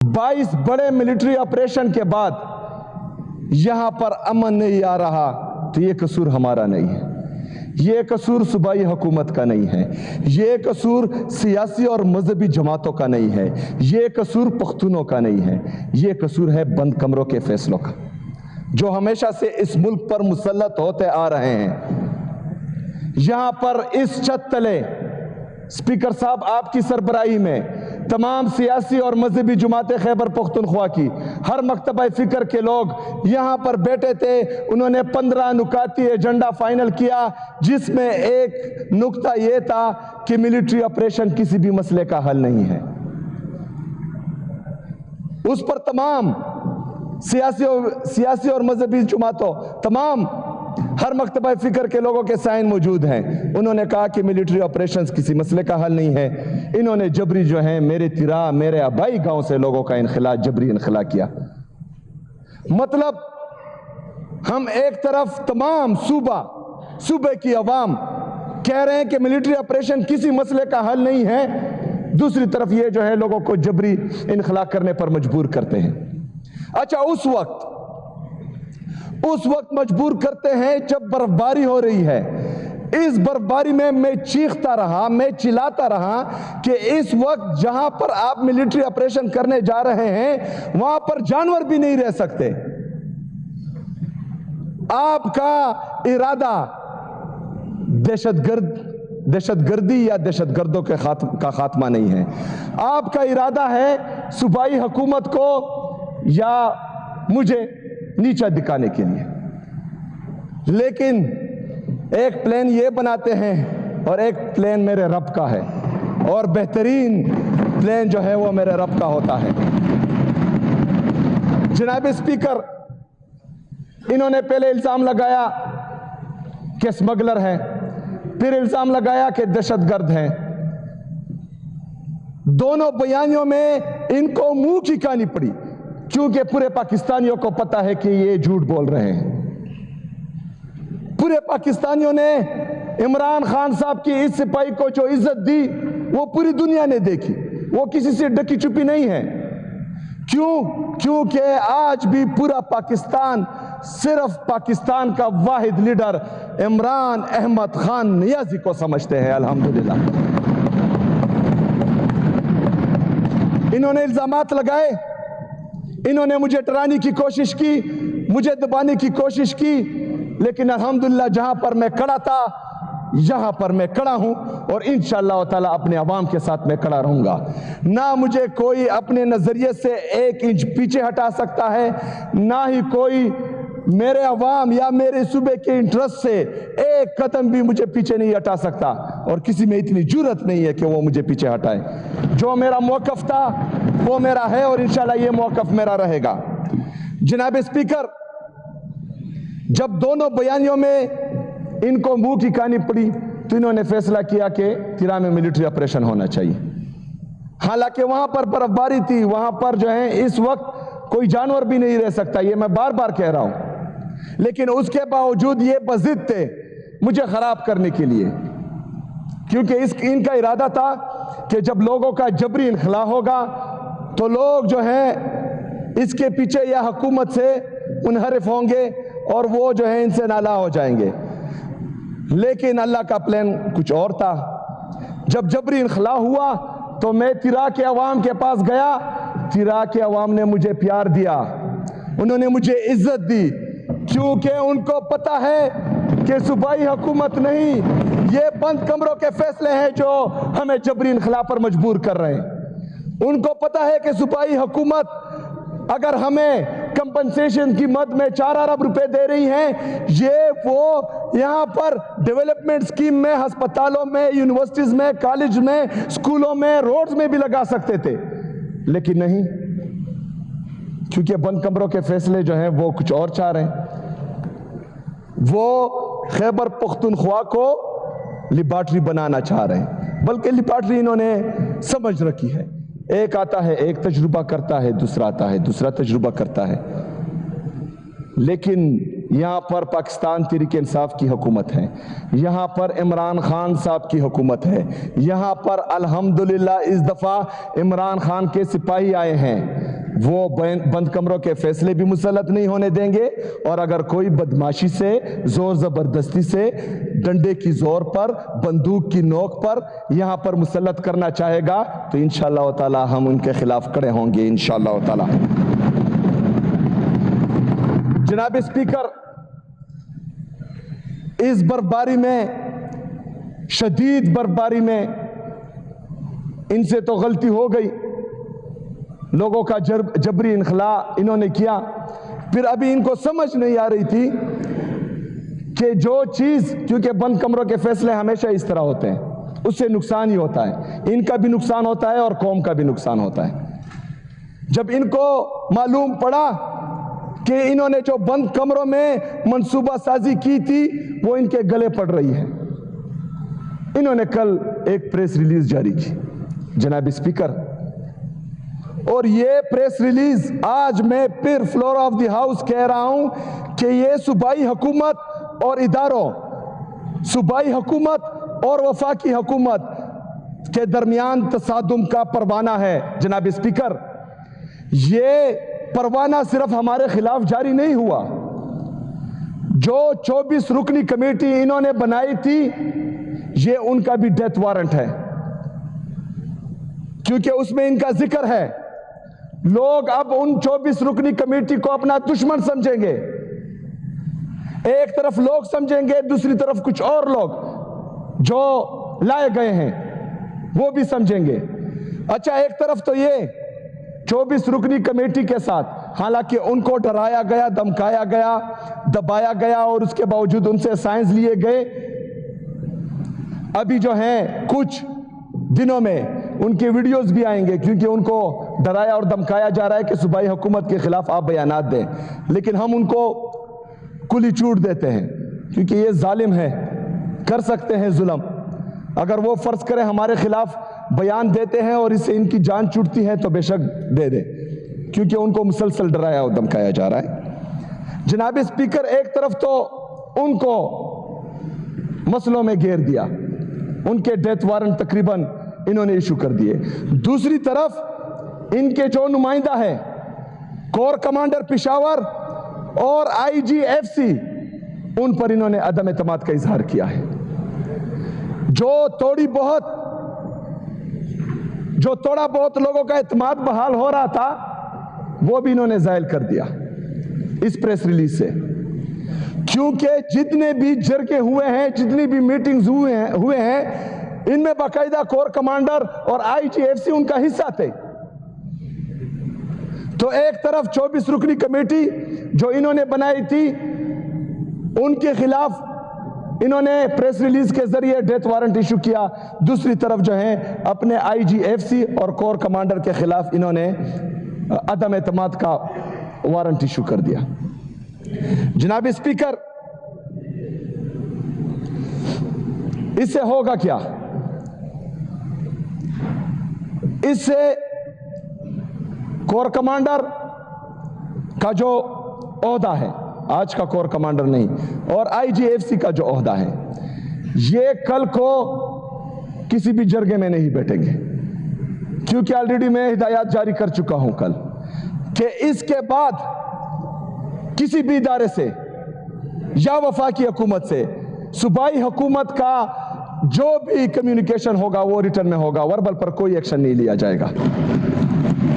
22 बड़े military operation के बाद यहां पर अमन नहीं आ रहा, तो ये कसूर हमारा नहीं है, ये कसूर सूबाई हुकूमत का नहीं है, ये कसूर सियासी और मजहबी जमातों का नहीं है, ये कसूर पख्तूनों का नहीं है, ये कसूर है बंद कमरों के फैसलों का, जो हमेशा से इस मुल्क पर मुसल्लत होते आ रहे हैं। यहां पर इस छत तले स्पीकर साहब आपकी सरबराही में तमाम सियासी और मजहबी जमातें खैबर पख्तूनख्वा की हर मकतबा फिक्र के लोग यहां पर बैठे थे। उन्होंने 15 नुकाती एजेंडा फाइनल किया, जिसमें एक नुक्ता यह था कि मिलिट्री ऑपरेशन किसी भी मसले का हल नहीं है। उस पर तमाम सियासी और मजहबी जमातों, तमाम हर मकतबा फिक्र के लोगों के साइन मौजूद हैं। उन्होंने कहा कि मिलिट्री ऑपरेशंस किसी मसले का हल नहीं है। इन्होंने जबरी जो है मेरे तिरा, मेरे आबाई गांव से लोगों का इनखला, जबरी इनखला किया। मतलब हम एक तरफ तमाम सूबे की अवाम कह रहे हैं कि मिलिट्री ऑपरेशन किसी मसले का हल नहीं है, दूसरी तरफ ये जो है लोगों को जबरी इनखला करने पर मजबूर करते हैं। अच्छा, उस वक्त मजबूर करते हैं जब बर्फबारी हो रही है। इस बर्फबारी में मैं चीखता रहा, मैं चिल्लाता रहा कि इस वक्त जहां पर आप मिलिट्री ऑपरेशन करने जा रहे हैं वहां पर जानवर भी नहीं रह सकते। आपका इरादा दहशतगर्दी या दहशतगर्दों का खात्मा नहीं है। आपका इरादा है सूबाई हुकूमत को या मुझे नीचा दिखाने के लिए। लेकिन एक प्लान ये बनाते हैं और एक प्लान मेरे रब का है, और बेहतरीन प्लान जो है वो मेरे रब का होता है। जनाब स्पीकर, इन्होंने पहले इल्जाम लगाया कि स्मगलर हैं, फिर इल्जाम लगाया कि दहशतगर्द हैं। दोनों बयानियों में इनको मुंह की कहानी पड़ी, क्योंकि पूरे पाकिस्तानियों को पता है कि ये झूठ बोल रहे हैं। पूरे पाकिस्तानियों ने इमरान खान साहब की इस सिपाही को जो इज्जत दी वो पूरी दुनिया ने देखी, वो किसी से ढकी छुपी नहीं है। क्योंकि आज भी पूरा पाकिस्तान सिर्फ पाकिस्तान का वाहिद लीडर इमरान अहमद खान नियाजी को समझते हैं। अल्हम्दुलिल्लाह इन्होंने इल्जामात लगाए, इन्होंने मुझे डराने की कोशिश की, मुझे दबाने की कोशिश की, लेकिन अल्हम्दुलिल्लाह जहां पर मैं खड़ा था यहां पर मैं खड़ा हूं, और इंशाअल्लाह ताला अपने अवाम के साथ मैं खड़ा रहूंगा। ना मुझे कोई अपने नजरिए से 1 इंच पीछे हटा सकता है, ना ही कोई मेरे अवाम या मेरे सूबे के इंटरेस्ट से 1 कदम भी मुझे पीछे नहीं हटा सकता, और किसी में इतनी जुर्रत नहीं है कि वो मुझे पीछे हटाए। जो मेरा मौक़िफ़ था वो मेरा है, और इंशाअल्लाह ये मौक़िफ़ मेरा रहेगा। जनाब स्पीकर, जब दोनों बयानियों में इनको मुंह की कहानी पड़ी तो इन्होंने फैसला किया कि तिरा में मिलिट्री ऑपरेशन होना चाहिए। हालांकि वहां पर बर्फबारी थी, वहां पर जो है इस वक्त कोई जानवर भी नहीं रह सकता, ये मैं बार बार कह रहा हूं, लेकिन उसके बावजूद ये बज़िद थे मुझे खराब करने के लिए, क्योंकि इनका इरादा था कि जब लोगों का जबरी इनखला होगा तो लोग जो है इसके पीछे या हुकूमत से मुनहरिफ होंगे और वो जो है इनसे नाला हो जाएंगे। लेकिन अल्लाह का प्लान कुछ और था। जब जबरी इनखला हुआ तो मैं तिरा के अवाम के पास गया, तिरा के अवाम ने मुझे प्यार दिया, उन्होंने मुझे इज्जत दी, क्योंकि उनको पता है कि सूबाई हुकूमत नहीं, ये बंद कमरों के फैसले हैं जो हमें जबरी इनखला पर मजबूर कर रहे हैं। उनको पता है कि सूबाई हुकूमत अगर हमें कंपनसेशन की मद में 4 अरब रुपए दे रही है, ये वो यहाँ पर डेवलपमेंट स्कीम में, अस्पतालों में, यूनिवर्सिटीज में, कॉलेज में, स्कूलों में, रोड्स में भी लगा सकते थे, लेकिन नहीं, क्योंकि बंद कमरों के फैसले जो हैं वो कुछ और चाह रहे हैं। वो खैबर पख्तूनख्वा को लिबार्टरी बनाना चाह रहे हैं, बल्कि लिबार्टरी इन्होंने समझ रखी है। एक आता है, एक तजुर्बा करता है, दूसरा आता है, दूसरा तजुर्बा करता है। लेकिन यहाँ पर पाकिस्तान तहरीक इंसाफ की हुकूमत है, यहाँ पर इमरान खान साहब की हुकूमत है, यहाँ पर अल्हम्दुलिल्लाह इस दफ़ा इमरान खान के सिपाही आए हैं। وہ بند کمروں کے فیصلے بھی مسلط نہیں ہونے دیں گے، اور اگر کوئی بدماشی سے، زور زبردستی سے، ڈنڈے کی زور پر، بندوق کی نوک پر یہاں پر مسلط کرنا چاہے گا تو انشاءاللہ تعالی ہم ان کے خلاف کھڑے ہوں گے انشاءاللہ تعالی۔ جناب اسپیکر، اس برفباری میں، شدید برفباری میں ان سے تو غلطی ہو گئی، لوگوں کا جبری انخلاء انہوں نے کیا، پھر ابھی ان کو سمجھ نہیں آ رہی تھی کہ جو چیز، کیونکہ بند کمروں کے فیصلے ہمیشہ اس طرح ہوتے ہیں، اس سے نقصان ہی ہوتا ہے، ان کا بھی نقصان ہوتا ہے اور قوم کا بھی نقصان ہوتا ہے۔ جب ان کو معلوم پڑا کہ انہوں نے جو بند کمروں میں منصوبہ سازی کی تھی وہ ان کے گلے پڑ رہی ہے، انہوں نے کل ایک پریس ریلیز جاری کی جناب اسپیکر، اور یہ پریس ریلیز آج میں پھر فلور آف دی ہاؤس کہہ رہا ہوں کہ یہ صوبائی حکومت اور اداروں، صوبائی حکومت اور وفاقی حکومت کے درمیان تصادم کا پروانہ ہے جناب اسپیکر۔ یہ پروانہ صرف ہمارے خلاف جاری نہیں ہوا، جو 24 رکنی کمیٹی انہوں نے بنائی تھی یہ ان کا بھی ڈیتھ وارنٹ ہے، کیونکہ اس میں ان کا ذکر ہے۔ لوگ اب ان 24 رکنی کمیٹی کو اپنا دشمن سمجھیں گے، ایک طرف لوگ سمجھیں گے، دوسری طرف کچھ اور لوگ جو لائے گئے ہیں وہ بھی سمجھیں گے۔ اچھا، ایک طرف تو یہ 24 رکنی کمیٹی کے ساتھ، حالانکہ ان کو ڈرایا گیا، دمکایا گیا، دبایا گیا، اور اس کے باوجود ان سے سائنس لیے گئے۔ ابھی جو ہیں کچھ دنوں میں ان کے ویڈیوز بھی آئیں گے، کیونکہ ان کو ڈرایا اور دمکایا جا رہا ہے کہ صوبائی حکومت کے خلاف آپ بیانات دیں، لیکن ہم ان کو کلی چوٹ دیتے ہیں، کیونکہ یہ ظالم ہے، کر سکتے ہیں ظلم۔ اگر وہ فرض کریں ہمارے خلاف بیان دیتے ہیں اور اس سے ان کی جان چھوٹتی ہے تو بے شک دے دے، کیونکہ ان کو مسلسل ڈرایا اور دمکایا جا رہا ہے۔ جناب اسپیکر، ایک طرف تو ان کو مسئلوں میں گھیر دیا، ان کے ڈیتھ وارنٹ تقریباً انہوں نے ایشو کر دیے، دوسری طرف ان کے جو نمائندہ ہیں کور کمانڈر پشاور اور آئی جی ایف سی، ان پر انہوں نے عدم اعتماد کا اظہار کیا ہے۔ جو تھوڑا بہت لوگوں کا اعتماد بحال ہو رہا تھا وہ بھی انہوں نے زائل کر دیا اس پریس ریلیز سے، کیونکہ جتنے بھی جرگے ہوئے ہیں، جتنی بھی میٹنگز ہوئے ہیں، ان میں باقاعدہ کور کمانڈر اور آئی جی ایف سی ان کا حصہ تھے۔ تو ایک طرف 24 رکنی کمیٹی جو انہوں نے بنائی تھی ان کے خلاف انہوں نے پریس ریلیز کے ذریعے ڈیتھ وارنٹ ایشو کیا، دوسری طرف جو ہیں اپنے آئی جی ایف سی اور کور کمانڈر کے خلاف انہوں نے عدم اعتماد کا وارنٹ ایشو کر دیا۔ جناب اسپیکر، اس سے ہوگا کیا؟ اس سے کور کمانڈر کا جو عہدہ ہے، آج کا کور کمانڈر نہیں، اور آئی جی ایف سی کا جو عہدہ ہے، یہ کل کو کسی بھی جرگے میں نہیں بیٹھیں گے، کیونکہ آلریڈی میں ہدایات جاری کر چکا ہوں کل کہ اس کے بعد کسی بھی ادارے سے یا وفاقی حکومت سے صوبائی حکومت کا جو بھی کمیونیکیشن ہوگا وہ ریٹرن میں ہوگا، وربل پر کوئی ایکشن نہیں لیا جائے گا۔